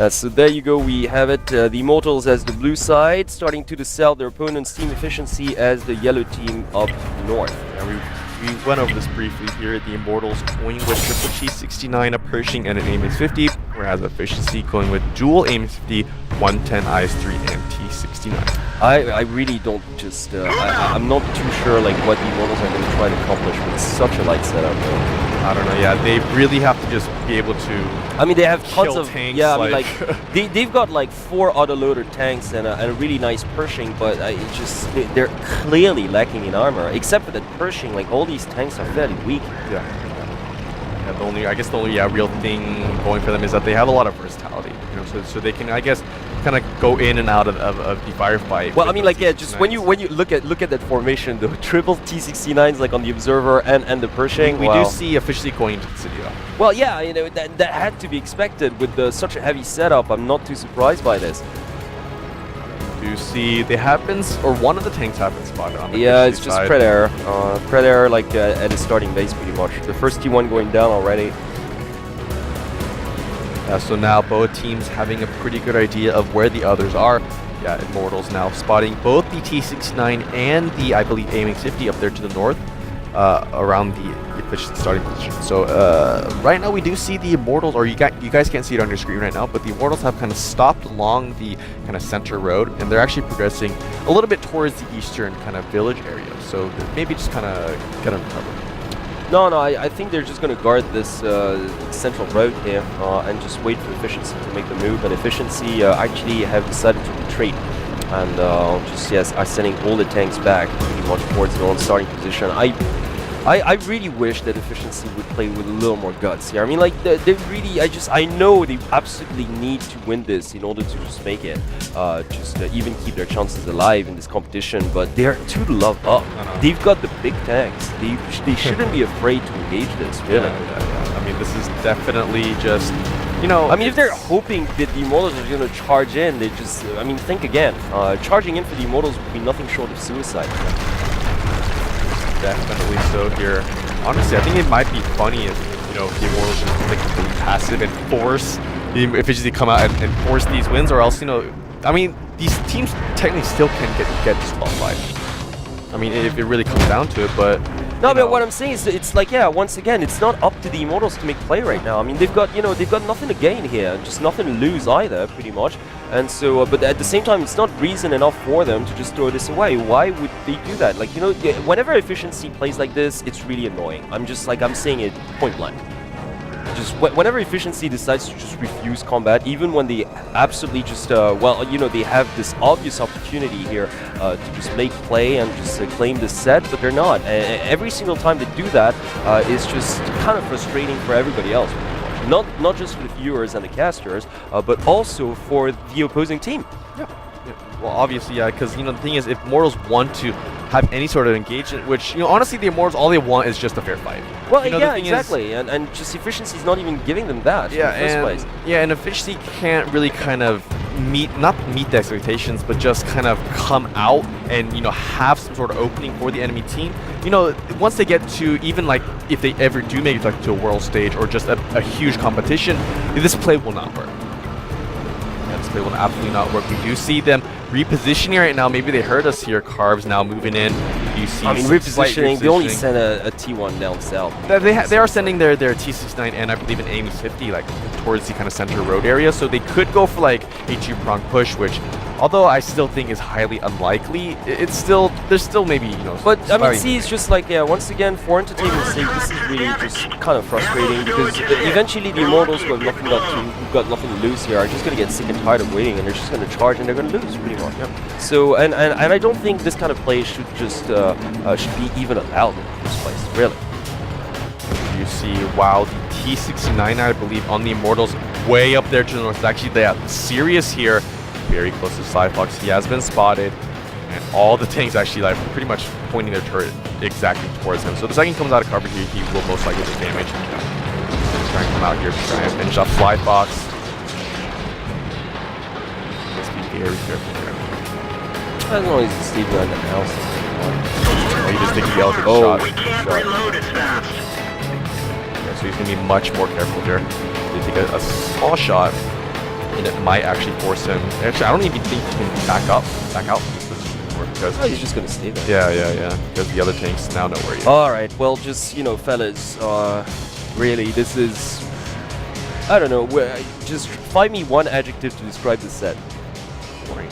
So there you go, we have it. The Immortals as the blue side, starting to sell their opponent's team efficiency as the yellow team up north. We went over this briefly here. The Immortals going with triple T69, a Pershing, and an Ames 50, whereas efficiency going with dual Ames 50, 110 IS3 and T69. I really don't just, I'm not too sure like what the Immortals are going to try to accomplish with such a light setup though. I don't know, yeah, they really have to just be able to I mean, they have tons of tanks, yeah, I mean, like they've got like 4 autoloader tanks and a really nice Pershing, but it just they're clearly lacking in armor. Except for that Pershing, like all these tanks are fairly weak. Yeah, I guess the only real thing going for them is that they have a lot of versatility. You know, so they can, I guess, kind of go in and out of the firefight. Well, I mean, like, yeah, just when you look at that formation, the triple T69s like on the Observer and the Pershing. We do see officially going into the city though. Well, yeah, you know, that had to be expected with such a heavy setup. I'm not too surprised by this. You see, they have been, or one of the tanks have been spotted on the it's just side. Predator like at his starting base pretty much. The first T1 going down already. So now both teams having a pretty good idea of where the others are. Yeah, Immortals now spotting both the T69 and the, I believe, Ames 50 up there to the north, around the efficient starting position. So right now we do see the Immortals, or you guys can't see it on your screen right now, but the Immortals have kind of stopped along the kind of center road, and they're actually progressing a little bit towards the eastern kind of village area. So maybe just kind of get them covered. No, I think they're just going to guard this central road here and just wait for Efficiency to make the move. And Efficiency actually have decided to retreat and are sending all the tanks back pretty much towards their own starting position. I really wish that Efficiency would play with a little more guts here. I mean, like, they really, I know they absolutely need to win this in order to just make it, even keep their chances alive in this competition, but they're too love up. They've got the big tanks. They shouldn't be afraid to engage this, really. Yeah. I mean, this is definitely just, you know... I mean, if they're hoping that the Immortals are going to charge in, they just, I mean, think again. Charging in for the Immortals would be nothing short of suicide. Definitely so here. Honestly, I think it might be funny if, you know, the Immortals just like completely passive and force the Efficiency to come out and force these wins, or else, you know, I mean, these teams technically still can get disqualified. I mean, if it really comes down to it, but... No, but what I'm saying is, it's like, yeah, once again, it's not up to the Immortals to make play right now. I mean, they've got nothing to gain here, just nothing to lose either, pretty much. And so, but at the same time, it's not reason enough for them to just throw this away. Why would they do that? Like, you know, whenever Efficiency plays like this, it's really annoying. I'm saying it point blank. Just whenever Efficiency decides to just refuse combat, even when they absolutely just, well, you know, they have this obvious opportunity here to just make play and just claim this set, but they're not. Every single time they do that, it's just kind of frustrating for everybody else. Not just for the viewers and the casters, but also for the opposing team. Yeah. Well, obviously, yeah, because, you know, the thing is, if Immortals want to have any sort of engagement, which, you know, honestly, the Immortals, all they want is just a fair fight. Well, you know, yeah, exactly, and just Efficiency is not even giving them that in the first place. Yeah, and Efficiency can't really kind of not meet the expectations, but just kind of come out and, you know, have some sort of opening for the enemy team. You know, once they get to, even like, if they ever do make it like to a world stage or just a huge competition, this play will not work. This play will absolutely not work. We do see them repositioning right now. Maybe they heard us here. Carves now moving in. You see, I mean, repositioning. They only sent a T1 down south. They are sending their T69 and I believe an Ames 50 like towards the kind of center road area. So they could go for like a 2-prong push, which, although I still think is highly unlikely, there's still maybe, you know. But I mean, see, it's just like, yeah, once again, for entertainment's sake, this is really just kind of frustrating because eventually the Immortals who have got nothing to lose here are just going to get sick and tired of waiting, and they're just going to charge and they're going to lose pretty much. Yeah. So and I don't think this kind of play should just should be even allowed in the first place, really. You see, wow, the T69, I believe, on the Immortals way up there to the north. Actually, they are serious here. Very close to Cyfox. He has been spotted, and all the tanks actually like pretty much pointing their turret exactly towards him. So the second he comes out of cover here, he will most likely take damage. He's trying to come out here to try and finish off Flyfox. Let's be very careful here. As long as he's Steve on the house. Oh, he just takes the elevator shot. We can't reload as fast. Yeah, so he's gonna be much more careful here. They take a small shot. and it might actually force him. Actually, I don't even think he can back out from this position anymore because Oh, he's just gonna stay there. yeah, because the other tanks now know where he is. All right, well, just fellas, really, this is, I don't know. Just find me one adjective to describe this set. Boring.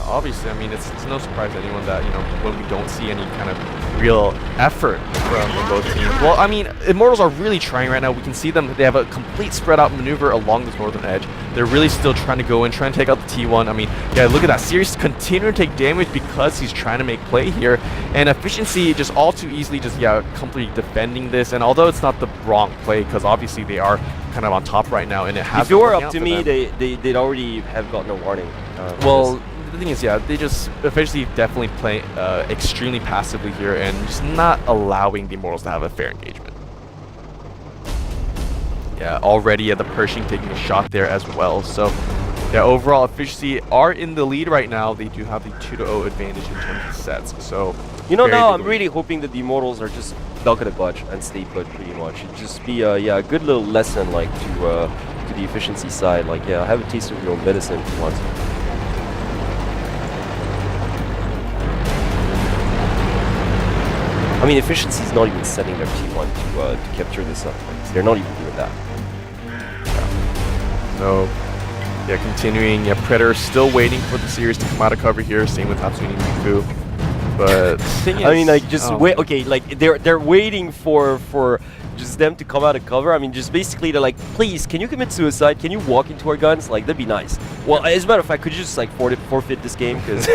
Obviously, I mean, it's no surprise to anyone that, when we don't see any kind of real effort from both teams. Well, I mean, Immortals are really trying right now. We can see them. They have a complete spread out maneuver along this northern edge. They're really still trying to go in, trying to take out the T1. I mean, yeah, look at that. Sirius continuing to take damage because he's trying to make play here. And Efficiency just all too easily just, completely defending this. And although it's not the wrong play, because obviously they are kind of on top right now, and it has. If it were up to me, they'd already have gotten a warning. Well, the thing is, they just Efficiency definitely play extremely passively here and just not allowing the Immortals to have a fair engagement. Yeah, already the Pershing taking a shot there as well. So, yeah, overall Efficiency are in the lead right now. They do have the 2-0 advantage in terms of sets. So, now I'm really hoping that the Immortals are just not gonna budge and stay put pretty much. It'd just be a good little lesson like to the Efficiency side. Like, have a taste of your own medicine for once. I mean, Efficiency is not even sending their T1 to capture this up. Like, they're not even doing that. So, continuing. Predator still waiting for the series to come out of cover here. Same with Hatsune Miku. But the thing is, I mean, like, just wait. Okay, like they're waiting for just them to come out of cover. I mean, just basically they're like, please, can you commit suicide? Can you walk into our guns? Like, that'd be nice. Well, as a matter of fact, could you just like forfeit this game? Because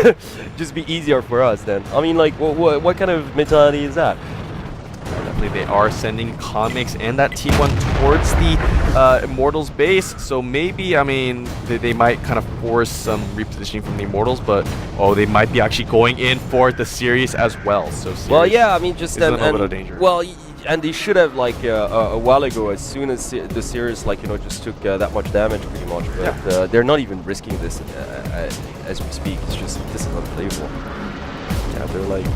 just be easier for us then. I mean, like, what kind of mentality is that? Definitely, they are sending comics and that T1 towards the Immortals base. So maybe, I mean, they might kind of force some repositioning from the Immortals, but they might be actually going in for the series as well. So Sirius, well, yeah, I mean, just a little bit of danger. Well, and they should have like a while ago, as soon as the series just took that much damage, pretty much. But they're not even risking this as we speak. It's just this is unplayable. Yeah, they're like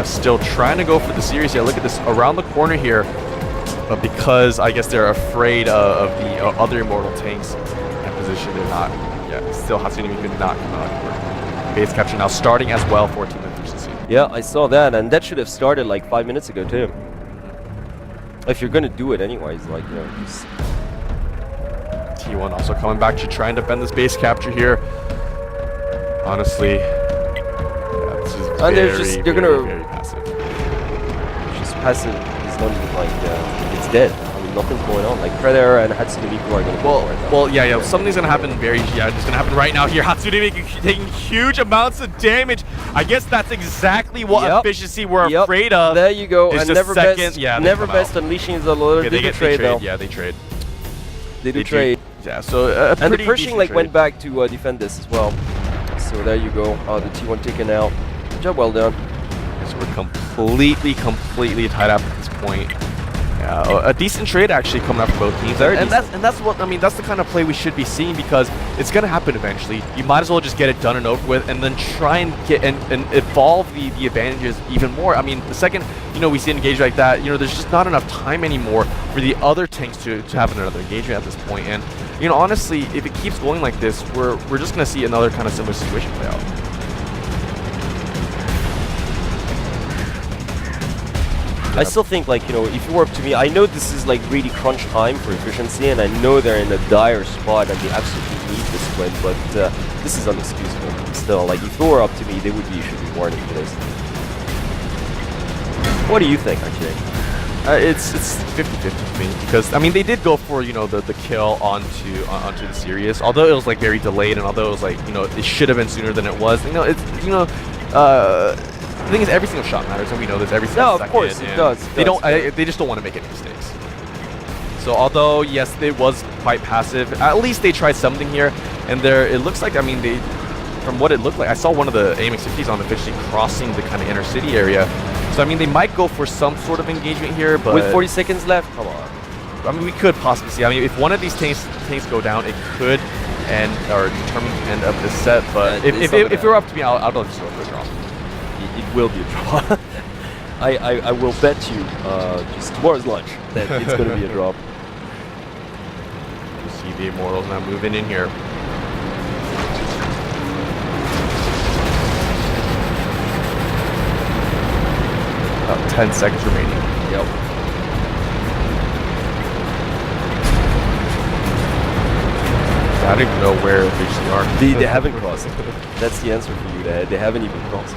still trying to go for the series. Yeah, look at this around the corner here, because I guess they're afraid of the other Immortal tanks in position. They're not. Yeah, still Hatsune Miku not come out. Base capture now starting as well for Team Efficiency. Yeah, I saw that, and that should have started like 5 minutes ago too. If you're gonna do it anyways, like, just... T1 also coming back to try and defend this base capture here. Honestly, this is they're gonna very passive. Just passive is not even like it's dead. I mean, nothing's going on. Like Predator and Hatsune Miku are gonna go for it. Well, something's gonna happen it's gonna happen right now here. Hatsune Miku taking huge amounts of damage. I guess that's exactly what Efficiency were afraid of. There you go. It's and just never best unleashing is a little they trade though. Yeah, they trade. They do trade. Yeah, so and the Pershing went back to defend this as well. So there you go. The T1 taken out. Good job, well done. So we're completely tied up at this point. A decent trade actually coming up for both teams, and that's what I mean. That's the kind of play we should be seeing, because it's going to happen eventually. You might as well just get it done and over with, and then try and get and evolve the advantages even more. I mean, the second we see an engagement like that, there's just not enough time anymore for the other tanks to have another engagement at this point. And honestly, if it keeps going like this, we're just going to see another kind of similar situation play out. I still think, like, if it were up to me, I know this is like really crunch time for Efficiency, and I know they're in a dire spot and they absolutely need this win, but this is unexcusable. Still, like, if it were up to me, they should be warning for this. What do you think, actually? It's 50-50 for me, because I mean they did go for the kill onto the Sirius, although it was like very delayed, and although it was like it should have been sooner than it was. The thing is, every single shot matters, and we know this. Every single second, of course it does. They just don't want to make any mistakes. So although yes, it was quite passive, at least they tried something here. And it looks like, I mean, from what it looked like, I saw one of the AMX 50s on Efficiency crossing the kind of inner city area. So I mean, they might go for some sort of engagement here, but with 40 seconds left, come on. I mean, we could possibly see. I mean, if one of these tanks go down, it could end or determine the end of this set. But if it were up to me, I'd just go for a draw. It will be a draw. I will bet you just tomorrow's lunch that it's going to be a draw. see the Immortals now moving in here. About 10 seconds remaining. Yep. I don't even know where they are. They haven't crossed. That's the answer for you. They haven't even crossed.